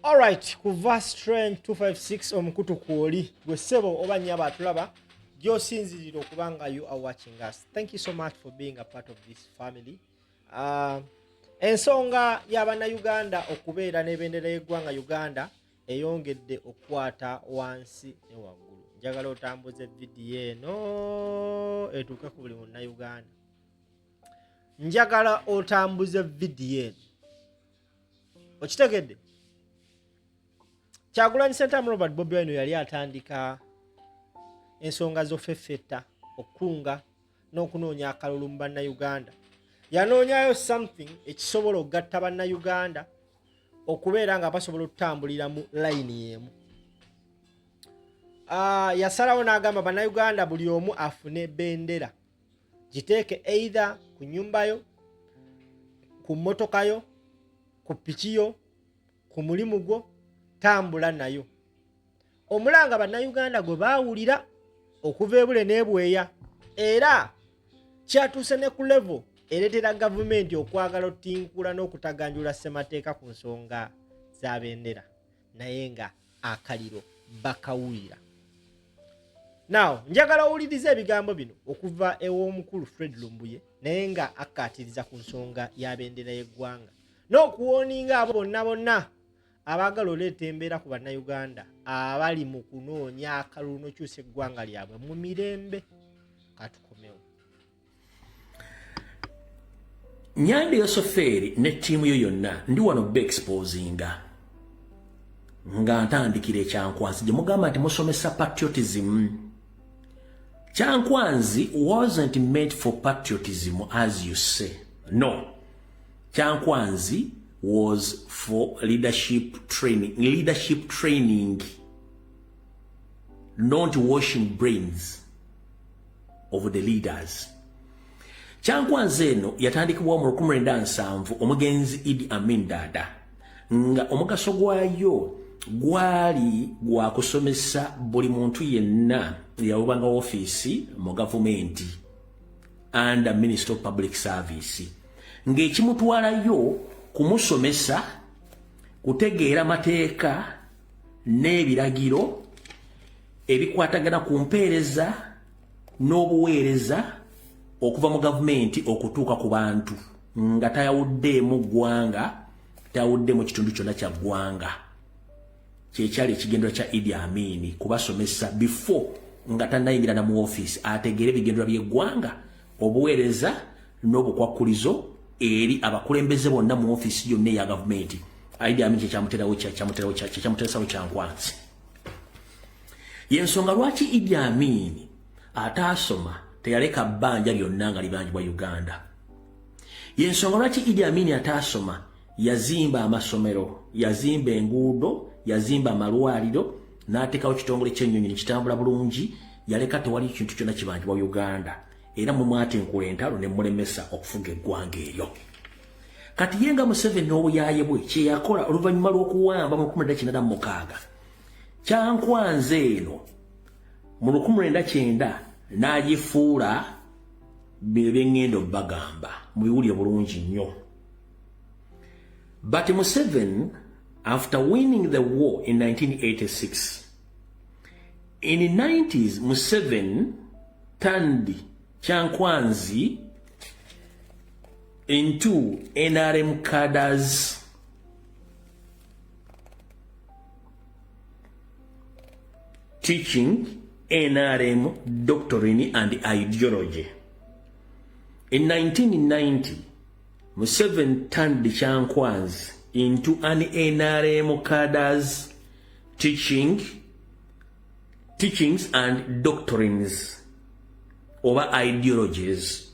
Alright, ku verse trend 256 omukutu kwoli gwe ssebo oba nnyaba atulaba gy'osinzirira okubanga you are watching us. Thank you so much for being a part of this family. Ensonga y'Abannayuganda okubeera n'ebendera y'eggwanga Uganda eyongedde okukwata wansi ne waggulu. Njagala otambuze vidiyo eno etuuke ku buli munnayuganda. Njagala otambuze vidiyo eno. Okitegedde? Kyagulanyi Ssentamu Robert Bobi Wine yali atandika ensonga z'offeffetta okukunga n'okunoonya akalulu mu bannayuganda. Yanoonyayo something ekisobola okugatta bannayuganda okubeera nga basobola okutambulira mu layini y'emu. Yasalawo n'agamba bannayuganda buli omu afune bendera giteeke either ku nnyumbayo, ku mmotokayo, ku pikiyo, ku mulimu gwo, tambula nayo. Omulanga bannayuganda gwe baawulira okuva ebule n'ebweya, era kyatuuse ne ku level ereetera gavumenti okwagala otinkula n'okutaganjula ssemateeka ku nsonga za bendera, naye nga akaliro bakawulira. Now, njagala owuliriza ebigambo bino okuva ew'omukulu Fred Lumbuye naye nga akkaatiriza ku nsonga ya bendera y'eggwanga n'okuwooninga abo bonna abaagala oleeta embeera ku bannayuganda abali mu kunoonya akalulu n'okyusa eggwanga lyabwe mu mirembe. Katukomewo. Nyande Yosoferi ne ttiimu yo yonna ndi wano be exposinga nga ntandikira ekyankwanzi gye mugamba nti musomesa patriotism. Kyankwanzi wasn't meant for patriotism as you say. No. Kyankwanzi was for leadership training, not washing brains of the leaders. Kyankwanzi eno yatandikibwa mu 1997 omugenzi Idi Amin Dada nga omugaso gwayo gwali gwa kusomesa buli muntu yenna yawubanga office mu gavumenti under Minister of Public Service ng'ekimutwalayo kumusomesa kutegeera mateeka n'ebiragiro ebikwatagana ku mpeereza n'obuweereza okuva mu gavumenti okutuuka ku bantu nga tayawuddeemu ggwanga, tayawuddeemu kitundu kyonna kya ggwanga. Kyekyali ekigendera kya Idi Amin kubasomesa before nga tannayingira na mu office ategeere ebigendera by'eggwanga, obuweereza n'obukwakkulizo eri abakulembeze bonna mu office yonna eya gavumenti. Idi Amin kyekyamuterawo Kyankwanzi. Yensonga lwaki Idi Amin ataasoma teyaleka bbanja lyonna nga libanjibwa Uganda. Yensonga lwaki Idi Amin ataasoma yazimba amasomero, yazimba enguudo, yazimba amalwaliro, n'ateekawo kitongole ky'ennyonyi ne kitambula bulungi, yaleka tewali kintu kyonna kibanjibwa Uganda. Era mu mwatinkula entalo ne mulemesa okufuga eggwanga eryo. Kati ye nga Museveni n'obuyaaye bwe kye yakola oluvannyuma lw'okuwamba mu 1996, Kyankwanzi eno mu 1990 n'agifuula by'engendo bagamba mubiwulire bulungi nnyo. But Museveni, after winning the war in 1986, in the 90s, Museveni turned Kyankwanzi into NRM cadres teaching NRM doctrine and ideology. In 1990, Museveni turned Kyankwanzi into an NRM cadres teachings and doctrines over ideologies.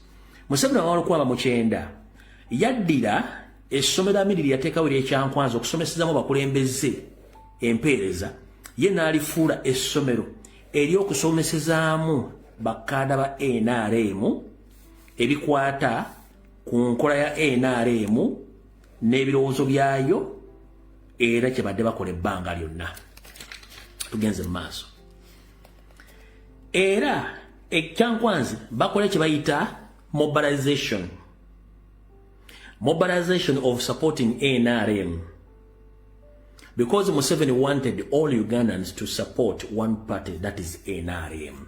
Museveni awalikuwa mukyenda yaddira essomero Amin yateekawo ery'Ekyankwanzi okusomesezaamu abakulembeze empeereza, ye n'alifuula essomero ery'okusomesezaamu bakkaada ba NRM ebikwata ku nkola ya NRM n'ebirowoozo byayo, era kyebadde bakola ebbanga lyonna. Tugenze mu maaso. Era Kyankwanzi bakola kye bayita mobilization of supporting NRM. because Museveni wanted all Ugandans to support one party, that is NRM.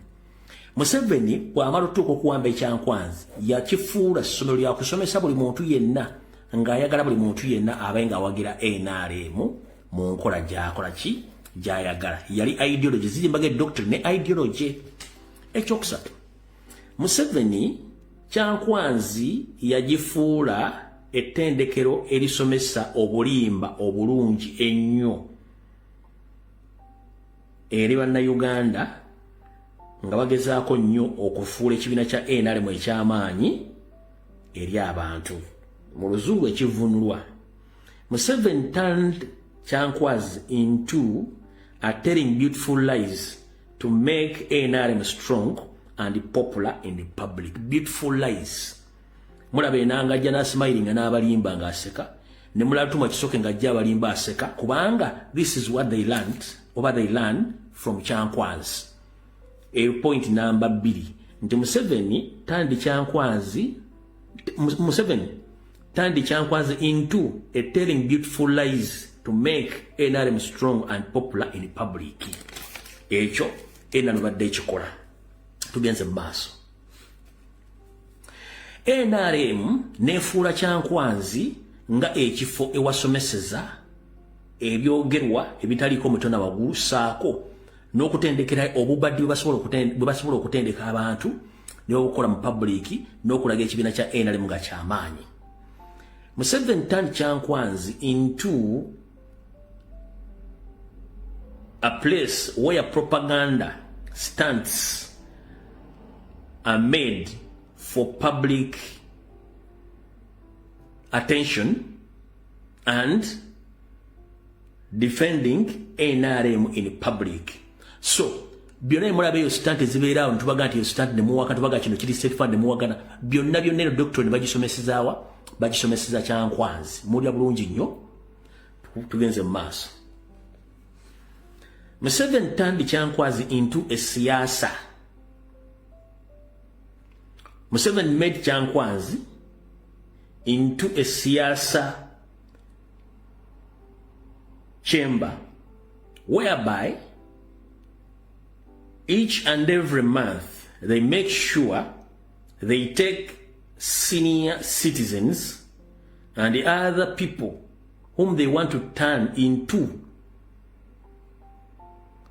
Museveni bw'amala otuuka okuwamba ekyankwanzi yakifuula essomero lya kusomesa buli muntu yenna ng'ayagala buli muntu yenna abe ng'awagira NRM mu nkola gy'akola ki gy'ayagala. Yali ideology zirimbaga doctrine ne ideology. Ekyokusatu, Museveni kyankwanzi yagifuula ettendekero erisomesa obulimba obulungi ennyo eri bannayuganda nga bagezaako nnyo okufuula ekibiina kya NRM eky'amaanyi eri abantu. Mu luzungu ekivunulwa, Museveni turned Kyankwazi into a telling beautiful lies to make NRM strong and popular in the public. Beautiful lies. Mulaba enanga ajja n'asmilinga n'abalimba ng'aseka, ne mulaba Tuma Kisoke ng'ajja abalimba aseka, kubanga this is what they learned, oba they learned from Kyankwazi. Point number 2, nti Museveni turned Kyankwazi into a telling beautiful lies to make NRM strong and popular in the public. Ekyo NRM badde ekikola. Tugenze mu maaso. NRM nefuula Kyankwanzi nga ekifo ewasomeseza ebyogerwa ebitaliiko mutona waggulu saako n'okutendekera obubadde bwe basobola okutendeka abantu ne babukola mu public n'okulaga ekibiina kya NRM nga kyamaanyi. Museveni turned Kyankwanzi into a place where propaganda stunts are made for public attention and defending NRM in public. So, byonna mulaba eyo stunt ezibeerawo ntubaga nti eyo stunt ne muwaka tubaga kino kiri set fund ne muwagana byonna eno doctrine bagisomesezaawa bagisomeseza Kyankwanzi. Mulya bulungi nnyo tugenze mu maaso. Museveni turned Kyankwazi into a siasa. Museveni made Kyankwanzi into a siasa chamber whereby each and every month they make sure they take senior citizens and the other people whom they want to turn into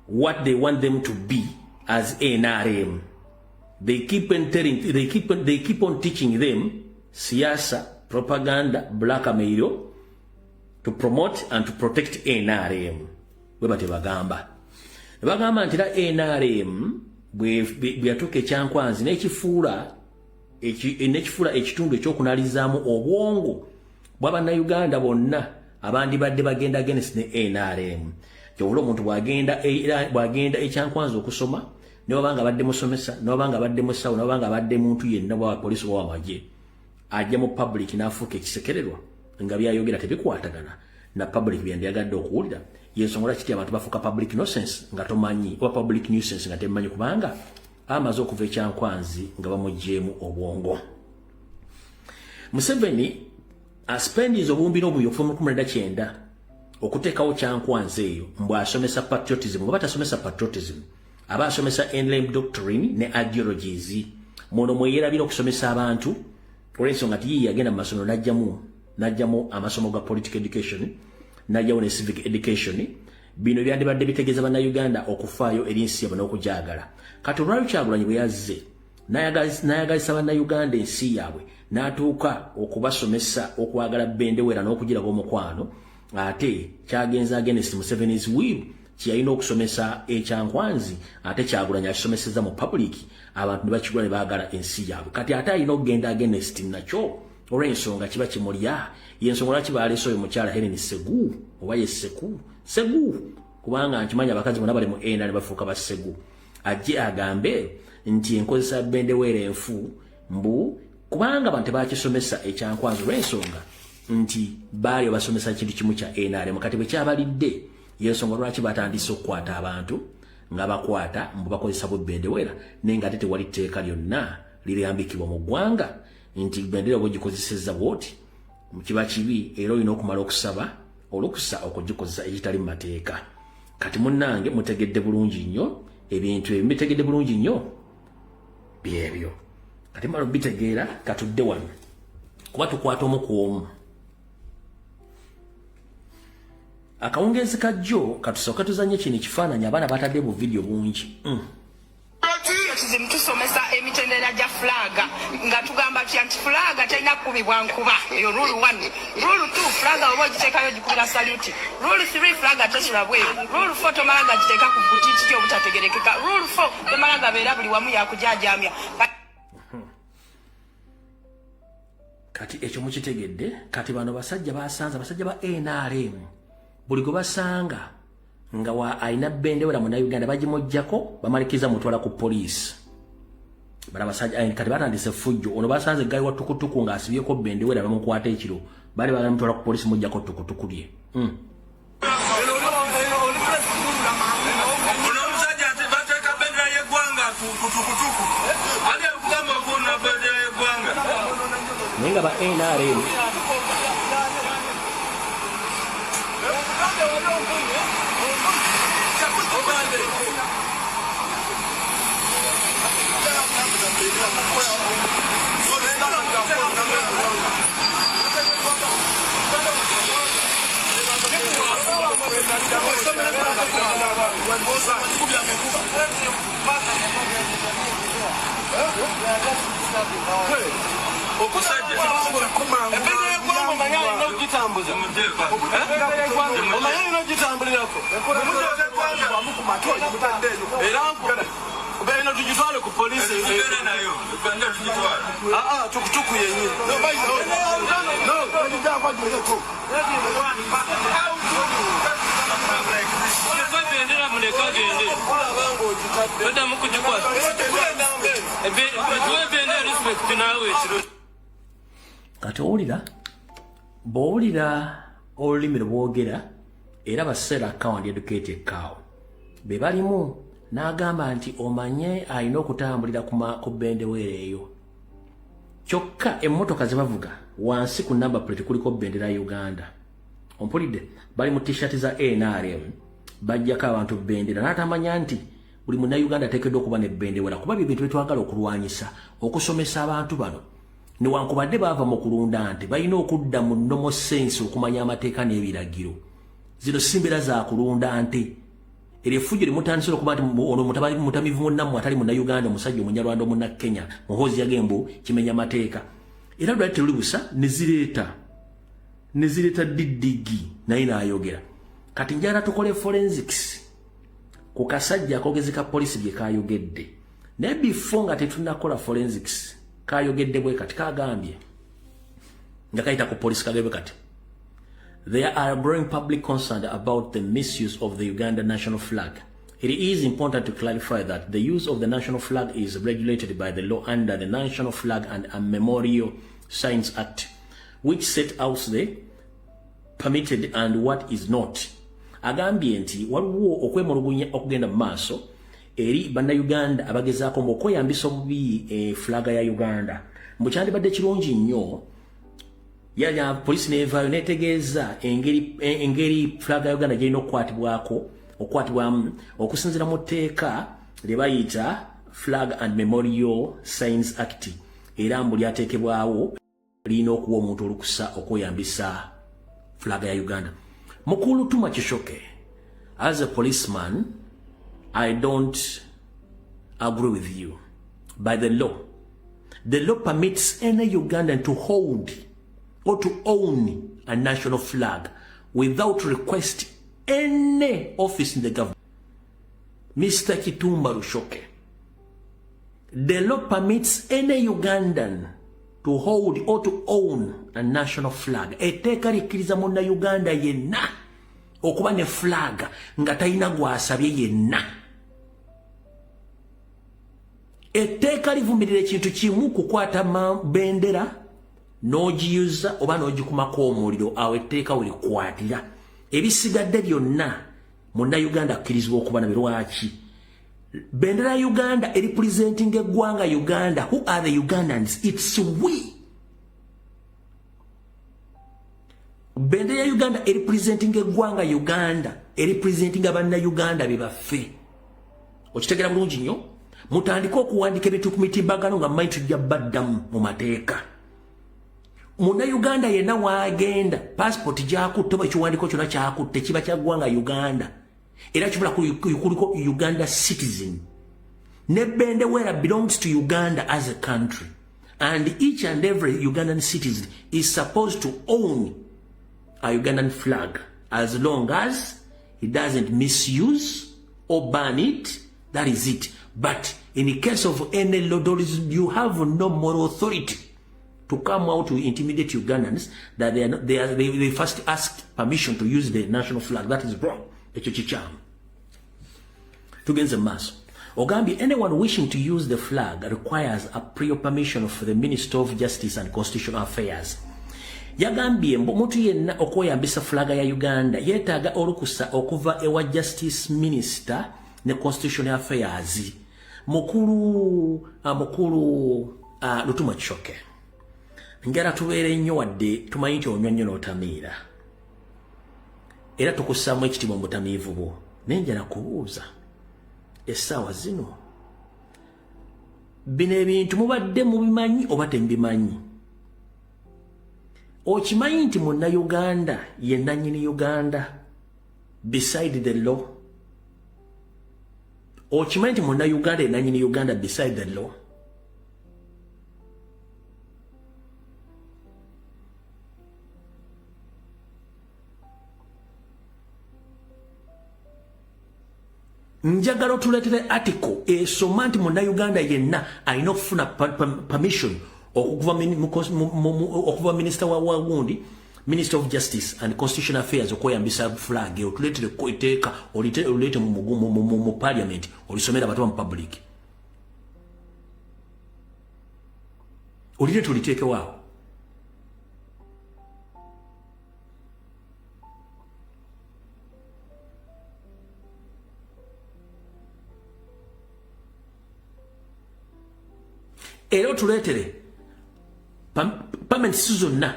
what they want them to be as NRM. They keep on teaching them siasa, propaganda, blackmail to promote and to protect NRM. Webate bagamba. Bagamba nti NRM bwe yatuuka Kyankwanzi n'ekifuula ekitundu ekyokunalizaamu obwongo bw'Abannayuganda bonna abandibadde bagenda against ne NRM. Kyobula omuntu bw'agenda Kyankwanzi okusoma ne wabanga badde musomesa ne wabanga badde musawo ne wabanga badde muntu yenna bwa police wa wamaje ajja mu public n'afuuka ekisekererwa nga byayogera tebikwatagana na public byandiyagadde okuwulira. Yensonga kiti abantu bafuuka public nuisance nga tomanyi oba public nuisance nga temanyi kubanga amaze okuva Kyankwanzi nga bamugjeemu obwongo. Museveni aspendiza obuwumbi n'obuyi okuva mu 19 okuteekawo Kyankwanzi eyo mbw asomesa patriotism oba tasomesa patriotism aba asomesa NRM doctrine ne ideologies. Muno mweyerabira okusomesa abantu olw'ensonga nti yiye yagenda mu masomero n'ajjamu amasomo ga political education n'ajjawo ne civic education. Bino byandibadde bitegeeza Bannayuganda okufaayo eri ensi yaabwe n'okugyagala. Kati olwali Kyagulanyi bwe yazze n'ayagalisa Bannayuganda ensi yaabwe n'atuuka okubasomesa okwagala Bendewera n'okugirako omukwano, ate kyagenza against Museveni's will kyalina okusomesa Kyankwanzi ate Kyagulanyi akisomeseza mu public abantu ne bakigula ne baagala ensi yaabwe. Kati ate alina okugenda against nakyo olw'ensonga kiba kimulya. Yensonga lwaki baleese oyo mukyala Helen Segu oba ye Segu kubanga nkimanyi abakazi bonna bali mu NRM bafuuka ba Segu. Ajje agambe nti enkozesa Bendewera enfu mbu kubanga abantu tebakisomesa Kyankwanzi olw'ensonga nti baali basomesa kintu kimu kya NRM. Kati bwe kyabalidde yensonga lwaki batandise okukwata abantu nga bakwata mbu bakozesa Bendewera naye nga ate tewali tteeka lyonna lirambikibwa mu ggwanga nti Bendewera bwe gikozesezza bwoti kiba kibi era olina okumala okusaba olukusa okugikoza ekitali mu mateeka. Kati munnange mutegedde bulungi nnyo ebintu ebyo bitegedde bulungi nnyo byebyo. Kati malo bitegeera katudde wano kuba tukwata omu ku omu. Akawungeezi kajjo katusooka tuzanye kino ekifaananyi abaana batadde mu video bungi. Tusomesa emitendera gya flaga nga tugamba nti flaga talina kukubibwa nkuba. Eyo rule 1. Rule 2 flaga oba ogiteekayo gikubira salute. Rule 3 flaga tesula bweru. Rule 4 tomalaga giteeka ku butiti ky'obutategerekeka. Rule 4 tomalaga beera buli wamu yakujaajamya. Kati ekyo mukitegedde. Kati bano basajja basanze basajja ba NRM buli gwe basanga nga wa aina bendera mu Uganda bagimojjako bamalikiza mutwala ku police. Bala basajja kati batandise fujjo ono basanze gayi wa tukutuku nga asibyeko bendera bamukwata ekiro bali balamutwala ku police mujjako tukutuku lye. Nenga ba NRM Beno tujitwale ku police ngere nayo uganda tujitwale tukutuku yenye no tujja kwa direko bendera muleka gende benda mukujikwa bendera respect nawe kati bowulira olulimi lwogera era baseera account educated cow be balimu n'agamba nti omanye alina okutambulira ku bendewera eyo kyokka emmotoka ze bavuga wansi ku number plate kuliko bendera ya Uganda. Ompulidde bali mu t-shirt za NRM bajjako abantu bendera n'atamanya nti buli munnauganda ateekeddwa okuba ne bendewera kuba bintu byetwagala okulwanyisa okusomesa abantu bano newankubadde baava mu kulunda nti balina okudda mu nnomo sense okumanya amateeka n'ebiragiro. Zino si mbeera za kulunda nti erefujjo limutandisira okuba nti ono mutamivu munnammwe atali munnauganda omusajja omunyarwanda omunna Kenya muhoozi yagembo kimenya mateeka era lwali teruli busa ne zireeta diddigi naye n'ayogera. Kati njala tukole forensics ku kasajja akogezi ka polisi bye kayogedde naye before nga tetunakola forensics kayogedde bwe kati kagambye nga kayita ku polisi kagebe kati there are growing public concern about the misuse of the Uganda national flag. It is important to clarify that the use of the national flag is regulated by the law under the National Flag and Memorial Signs Act, which set out the permitted and what is not. Agambye nti waliwo okwemulugunya okugenda mu maaso eri bannayuganda abagezaako okweyambisa obubi flaga ya Uganda. Mukyandibadde kirungi nnyo ya polisi nevayo netegeeza engeri flaga ya Uganda gyerina okukwatibwamu okusinziira mu tteeka lye bayita Flag and Memorial Signs Act era mbu lyateekebwawo lirina okuwa omuntu olukusa okweyambisa flaga ya Uganda. Mukulu Tuma Kishoke, as a policeman, I don't agree with you. By the law permits any Ugandan to hold or to own a national flag without request any office in the government. Mr. Kitumba Rushoke, the law permits any Ugandan to hold or to own a national flag. Etteeka likkiriza munna Uganda yenna okuba ne flag nga talina gwasabye yenna. Etteeka livumirira ekintu kimu kukwata bendera n'ogiyuza oba n'ogikumako omuliro awo etteeka welikwatira. Ebisigadde byonna munna Uganda akkirizibwa okuba nabyo. Lwaki? Bendera ya Uganda representing eggwanga Uganda. Who are the Ugandans? It's we. bendera ya Uganda representing eggwanga Uganda representing abanna Uganda bebaffe okitegera bulungi nnyo mutandika okuwandika ebintu ku mitimbagano nga mmanyi tujja baddamu mu mateeka muna Uganda yenna waagenda passport gyakutte oba ekiwandiiko kyonna kyakutte kiba kya ggwanga Uganda era kibula kuliko Uganda citizen ne bendera belongs to Uganda as a country and each and every Ugandan citizen is supposed to own a Ugandan flag as long as he doesn't misuse or burn it. That is it. But in the case of any lordorism, you have no moral authority to come out to intimidate Ugandans that they first asked permission to use the national flag. That is wrong. Tugenze maso. Ogambi, anyone wishing to use the flag requires a prior permission of the Minister of Justice and Constitutional Affairs. Yagambye omuntu yenna okweyambisa flaga ya Uganda yeetaaga olukusa okuva ewa Justice Minister ne Constitutional Affairs. Mukulu Lutuma Kichoke. Ngera tubeere nnyo wadde tumanyi nti onywa nnyo n'otamiira. Era tukussaamu ekitiibwa mu butamiivu bwo. Naye njala kubuuza essaawa zino bino ebintu mubadde mubimanyi oba tembimanyi? Okimanyi nti munna Uganda ye nannyini Uganda beside the law? Okimanyi nti munna Uganda ye nannyini Uganda beside the law? Njagala tuleetere article esoma nti munna Uganda yenna alina okufuna permission okuva Minister wa gundi, Minister of Justice and Constitutional Affairs okweyambisa flag otuleetere ko iteeka olete mu parliament olisomera abantu mu public olite tuliteeke waawo. Ero tuleetere permits zonna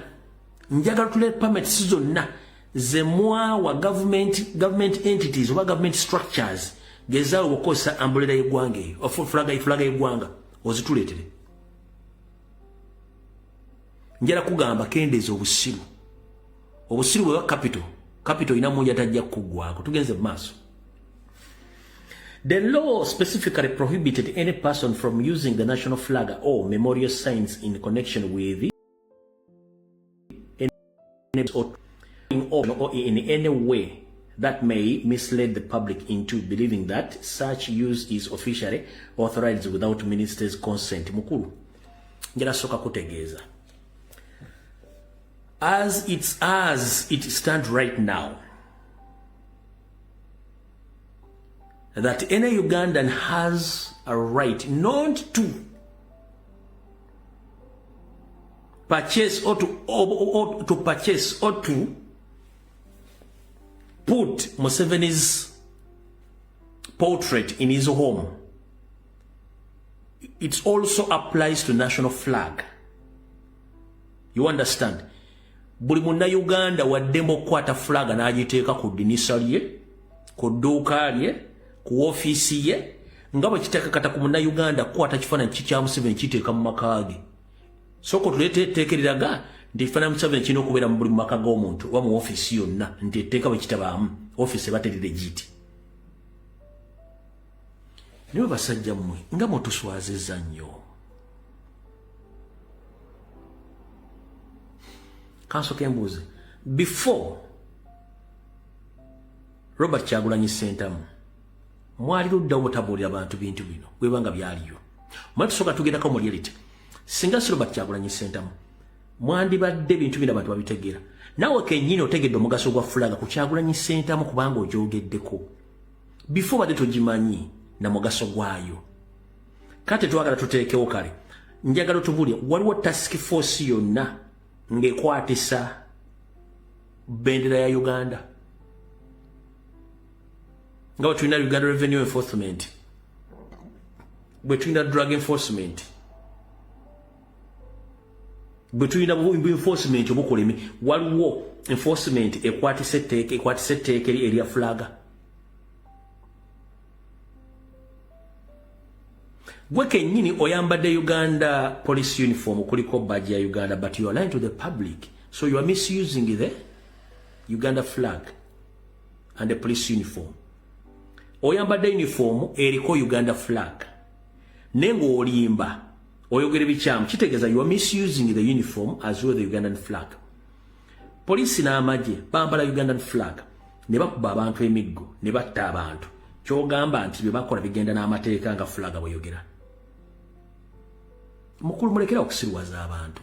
njagala tuleetere permits zonna zemwa wa government entities oba government structures gezaawo okukozesa ambulela y'eggwanga eyo flaga y'eggwanga ozituleetere. Njala kugamba kendeeza obusiru bwe capital ina munja tajja kuggwako. Tugenze mu maaso. The law specifically prohibited any person from using the national flag or memorial signs in connection with or in any way that may mislead the public into believing that such use is officially authorized without minister's consent. Mukulu, njala soka kutegeeza. As it stands right now, that any Ugandan has a right not to purchase or to put Museveni's portrait in his home. It also applies to national flag. You understand? Buli munna Uganda waddembo okukwata flag n'agiteeka ku ddinisa lye, ku dduuka lye, ku office ye, nga bwe kiteekakata ku munna Uganda kukwata kifaananyi kya Museveni kiteeka mu maka ge. Soko tuleeteekereraga nti ekifaananyi Museveni kirina okubeera mu buli maka g'omuntu oba mu office yonna nti etteeka bwe kitabaamu office eba teri legit. Niwe basajja mmwe nga mutuswazizza nnyo. Kansoke mbuuze, before Robert Kyagulanyi Ssentamu mwali luddawo butabuulira abantu bintu bino bwebanga byaliyo. Mwali tusooka tugendako mu reality. Singa si Robert Kyagulanyi Ssentamu mwandibadde bintu bino abantu babitegeera. Naawe kennyini otegedde omugaso gwa fulaga ku Kyagulanyi Ssentamu kubanga ogyogeddeko. Before badde togimanyi na mugaso gwayo. Kati twagala tuteekewo kale. Njagala tubuulire waliwo task force yonna ng'ekwatisa bendera ya Uganda. Nga bwe tulina Uganda Revenue Enforcement, bwe tulina Drug Enforcement, between enforcement obukolemi waliwo enforcement ekwatise etteeka erya flaga. Gwe kennyini oyambadde Uganda police uniform kuliko badge ya Uganda, but you are lying to the public, so you are misusing the Uganda flag and the police uniform. Oyambadde uniform eriko Uganda flag nengo olimba oyogere bichamu kitegeza you are misusing the uniform as well the Ugandan flag. Police na amaje bambala Ugandan flag ne bakuba abantu emiggo ne batta abantu kyogamba nti bebakola bigenda n'amateeka nga flag bweyogera. Mukulu mulekera okusirwaza abantu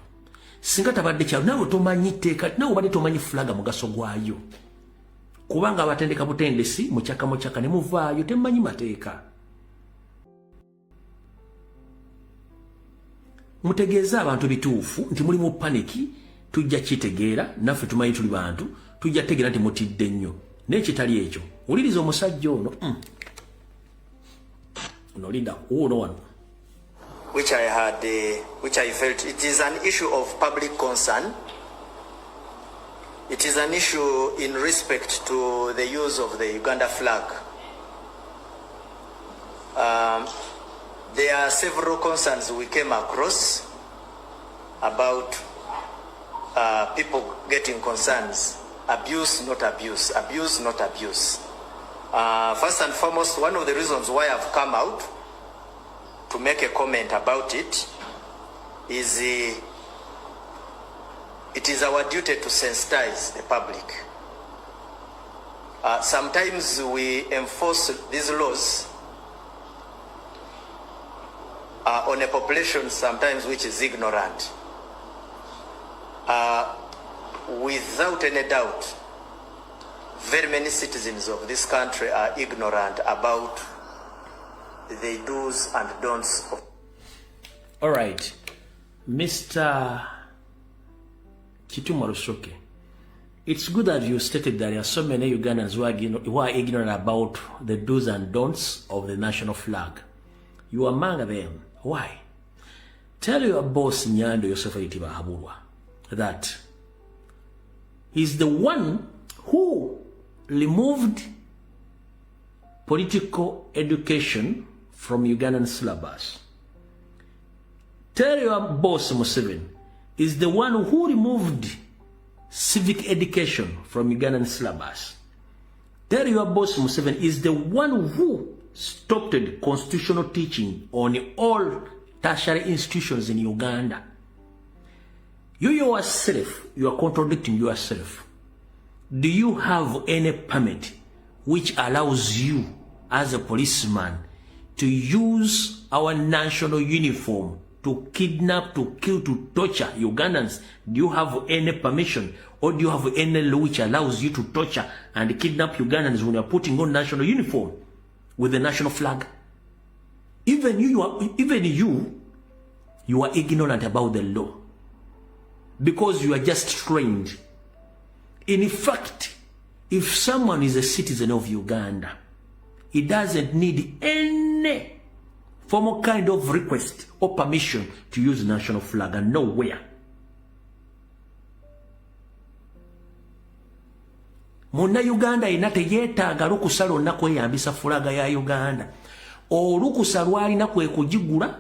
singa tabadde kya nawe tomanyi teeka nawe badde tomanyi flag mugaso gwayo kubanga abatendeka butendesi muchaka ne muvaayo temanyi mateeka. Mutegeeza abantu bituufu nti muli mu paniki tujja kitegeera naffe tumanyi tuli bantu tujja tegeera nti mutidde nnyo n'ekitali ekyo uliriza omusajja ono nolinda uno wano which I felt it is an issue of public concern. It is an issue in respect to the use of the Uganda flag. There are several concerns we came across about people getting concerns. Abuse, not abuse. Abuse, not abuse. First and foremost, one of the reasons why I've come out to make a comment about it is it is our duty to sensitize the public. Sometimes we enforce these laws on a population sometimes which is ignorant. Without any doubt, very many citizens of this country are ignorant about the do's and don'ts of. All right, Mr. Kituma Lushoke, it's good that you stated that there are so many Ugandans who are ignorant about the do's and don'ts of the national flag. You are among them. Why? Tell your boss Nyando Yosef Itiba Haburwa that he's the one who removed political education from Ugandan syllabus. Tell your boss Museveni is the one who removed civic education from Ugandan syllabus. Tell your boss Museveni is the one who stopped constitutional teaching on all tertiary institutions in Uganda. You yourself, you are contradicting yourself. Do you have any permit which allows you as a policeman to use our national uniform to kidnap, to kill, to torture Ugandans? Do you have any permission, or do you have any law which allows you to torture and kidnap Ugandans when you are putting on national uniform with the national flag? Even you are ignorant about the law because you are just trained. In fact, if someone is a citizen of Uganda, he doesn't need any formal kind of request or permission to use the national flag, and nowhere. Muna Uganda inate yetaaga lukusala onna kweyambisa fulaga ya Uganda. Olukusa lwalina kwe kugigula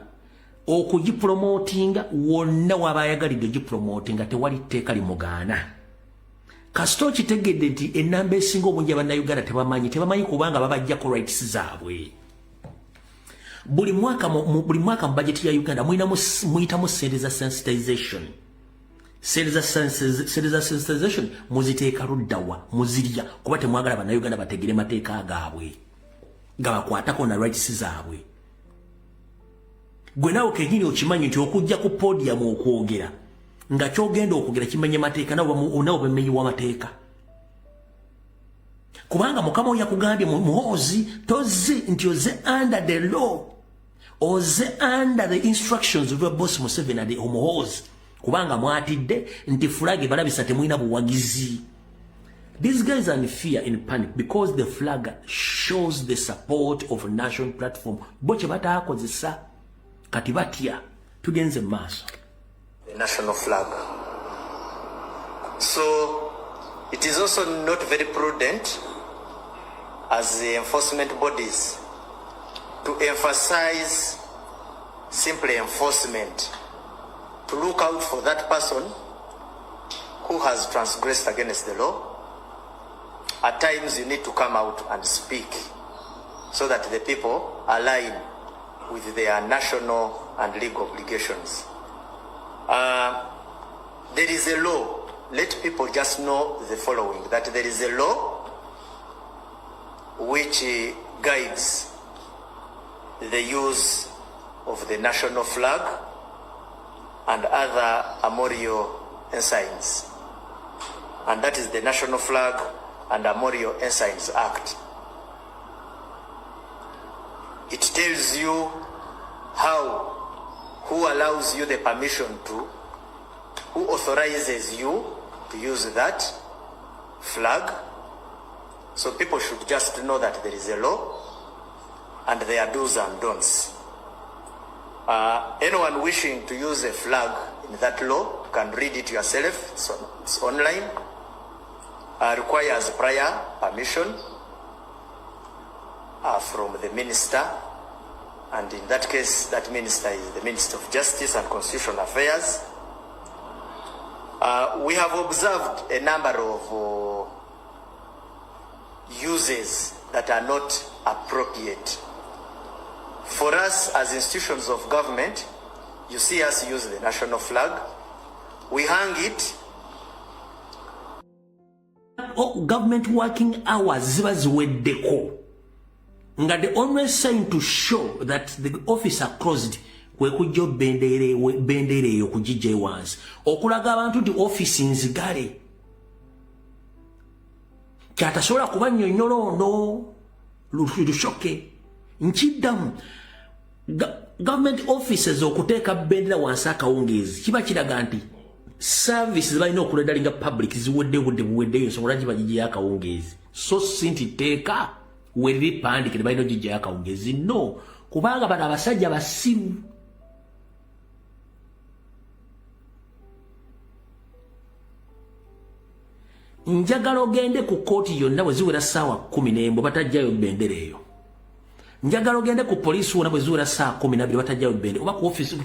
okugipromotinga wonna wabayagalidde gipromotinga tewali tteeka limugaana. Kasito kitegedde nti ennamba esinga obungi Abannayuganda tebamanyi kubanga babajjako rights zaabwe. Buli mwaka mu budget ya Uganda muyitamu sente za sensitization. Sente za sensitization muziteeka luddawa muzirya kuba temwagala Bannayuganda bategere mateeka gaabwe nga bakwatako na rights zaabwe. Gwe nawe kenyini okimanyi nti okujja ku podium okwogera nga kyogenda okwogera kimanye mateeka nawe bemenyi wa mateeka. Kubanga Mukama yakugambye muhoozi tozi nti oze under the law, oze under the instructions of your boss Museveni and omuhoozi kubanga mwatidde nti flag balabisa temwina buwagizi. These guys are in fear, in panic, because the flag shows the support of a national platform. Boche batakozesa kati batya tugenze maaso. the national flag. So it is also not very prudent as the enforcement bodies to emphasize simply enforcement, to look out for that person who has transgressed against the law. At times you need to come out and speak so that the people align with their national and legal obligations. There is a law. Let people just know the following, that there is a law which guides the use of the national flag and other armorial ensigns. And that is the National Flag and Armorial Ensigns Act. It tells you who allows you the permission to, who authorizes you to use that flag. So people should just know that there is a law and there are do's and don'ts. Anyone wishing to use a flag in that law can read it yourself. It's online. Requires prior permission from the minister, and in that case, that minister is the Minister of Justice and Constitutional Affairs. We have observed a number of uses that are not appropriate. For us as institutions of government, you see us use the national flag. We hang it. Government working hours ziba ziweddeko. Nga the only sign to show that the office are closed kwe kujja bendere eyo kujija ewansi. Okulaga abantu nti office nzigale. Kyatasobola kuba nnyonnyolo ono lushoke. Nkiddamu government offices okuteeka bendera wansi akawungeezi kiba kiraga nti services balina okuledalinga public ziwedde buweddeyo nsobola giba gijja akawungeezi. So sinti teeka weriri pandikire balina gijja akawungeezi. No, kubanga bano abasajja basiru. Njagala ogende ku kooti yonna bwe ziwera ssaawa 10 batajjayo bendera eyo. Njagala ogende ku police wona bwe ziwera ssaawa 12 batajjayo bendera. Oba ku office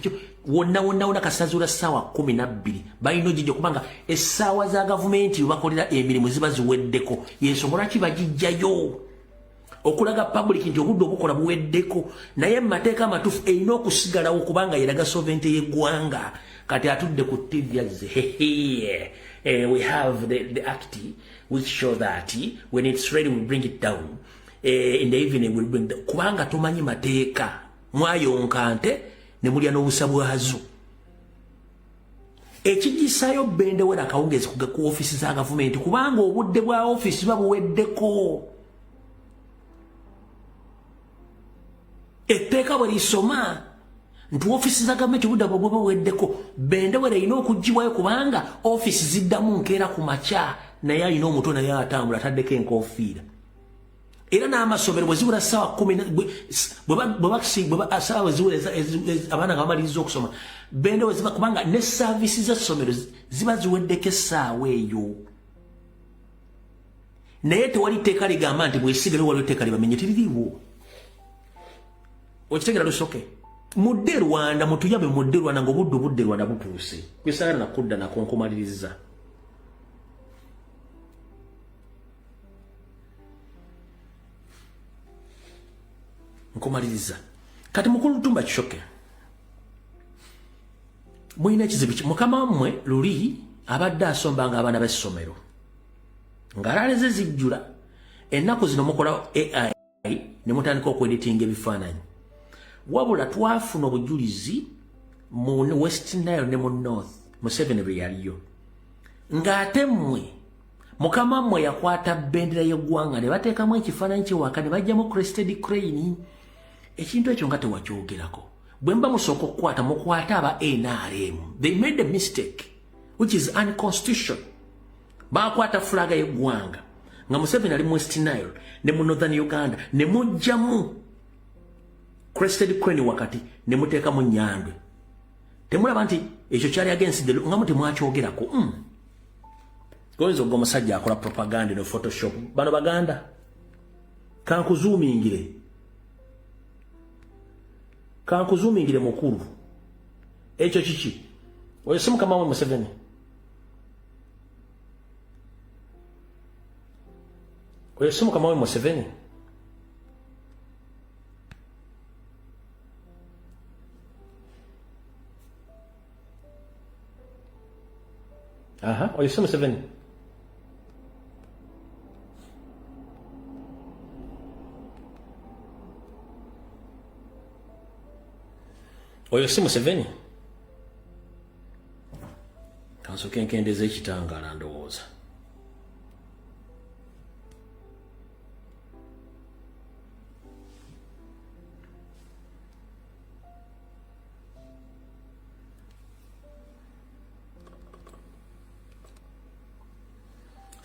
wonna kasazuula ssaawa 12 balina ogijja kubanga essaawa za gavumenti bakolera emirimu ziba ziweddeko. Y'ensonga lwaki bagijjayo okulaga public nti obudde obukola buweddeko. Naye mu mateeka amatuufu erina okusigalawo kubanga yeraga sovereignty y'eggwanga. Kati atudde ku TV azze we have the act which show that when it's ready we bring it down. In the evening we'll bring the kubanga tumanyi mateeka mwayonka nte ne mulya n'obusa bwazo. Ekigisayo bendewera akawungeezi ku office za gavumenti kubanga obudde bwa office babuweddeko. Etteeka bwe lisoma nti office za gavumenti obudde bwa buweddeko bendewera erina okuggibwayo kubanga office ziddamu nkeera ku makya naye alina omutwe naye atambula ataddeko enkofiira. Era n'amasomero bwe ziwera ssaawa 10 ssaawa ziwera abaana bamaliriza okusoma bende ziba kubanga ne services z'essomero ziba ziweddeko essaawa eyo. Naye tewali tteeka ligamba nti bwesigalewo waliwo tteeka libamenye tiririiwo. Okitegera lusoke mudde Rwanda mutuyabe mudde Rwanda ng'obudde Rwanda butuuse kwisaagala nakudda nako nkumaliriza. Nkumaliriza kati mukulu Tumba Kishoke mwina ekizibu mukama wammwe luli abadde asombanga abaana b'essomero ng'alaaleze zijjula ennaku zino mukola AI ne mutandika okweditinga ebifaananyi. Wabula twafuna obujulizi mu West Nile ne mu North Museveni bwe yaliyo ng'ate mmwe mukama wammwe yakwata bendera y'eggwanga ne bateekamu ekifaananyi kyewaka ne bajjamu crested crane. Ekintu ekyo nga tewakyogerako. Bwe mba musooka okukwata mukwata aba NRM. They made a mistake which is unconstitutional. Baakwata flaga y'eggwanga nga Museveni ali mu West Nile ne mu Northern Uganda ne mujjamu crested crane wakati ne muteekamu Nyandwe. Temulaba nti ekyo kyali against the law nga muti mwakyogerako goyinza ogwa omusajja akola propaganda ne photoshop bano baganda kankuzuumingire mukulu ekyo kiki oyo si mukama we Museveni oyo si mukama we Museveni oyo si Museveni oyo si Museveni kansoke nkendeza ekitangala ndowooza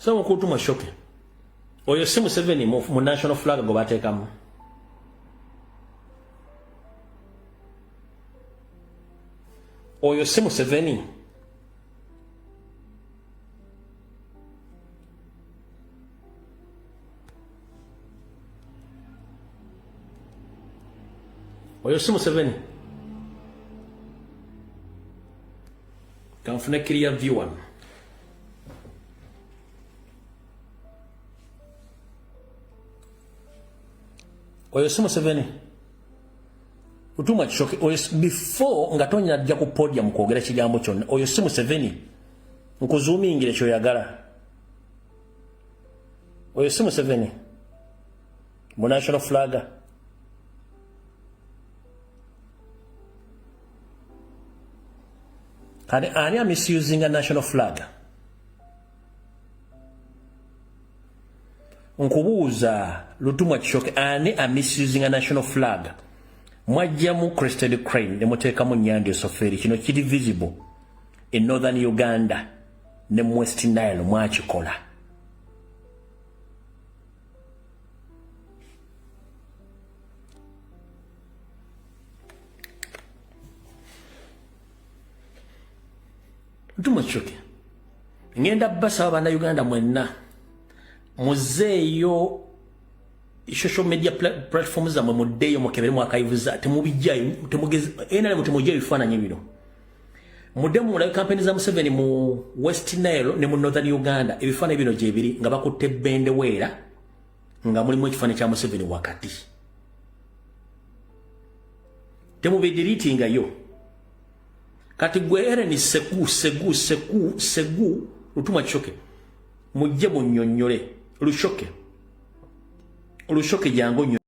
Sawa kutuma shoke oyo si Museveni mu national flag go bateekamu oyo si Museveni oyo si Museveni kanfune clear view one oyo si Museveni utuma kishoke oyo before nga tonya ajja ku podium kwogera kigambo kyonna oyo si Museveni nkuzuumingire kyoyagala oyo si Museveni mu national flag ani a misusing a national flag nkubuuza Lutuma Kishoke ani a misusing a national flag mwajjamu crested crane ne muteekamu Nnyanja Soferi kino kiri visible in northern Uganda ne West Nile mwakikola Lutuma Kishoke ngenda basa abana Uganda mwenna muzeeyo social media platforms za muddeyo mukebere mwakayivuza temubijjayo temugeze ena mutemujjayo bifaananyi bino mudemu mulayo campaign za Museveni mu West Nile ne mu Northern Uganda ebifaananyi bino gye biri nga bakutte bendeweera nga mulimu ekifaananyi kya Museveni wakati temubidiritinga yo kati gwe ereni segu Lutuma Kishoke mujje munnyonnyole Lushoke jangu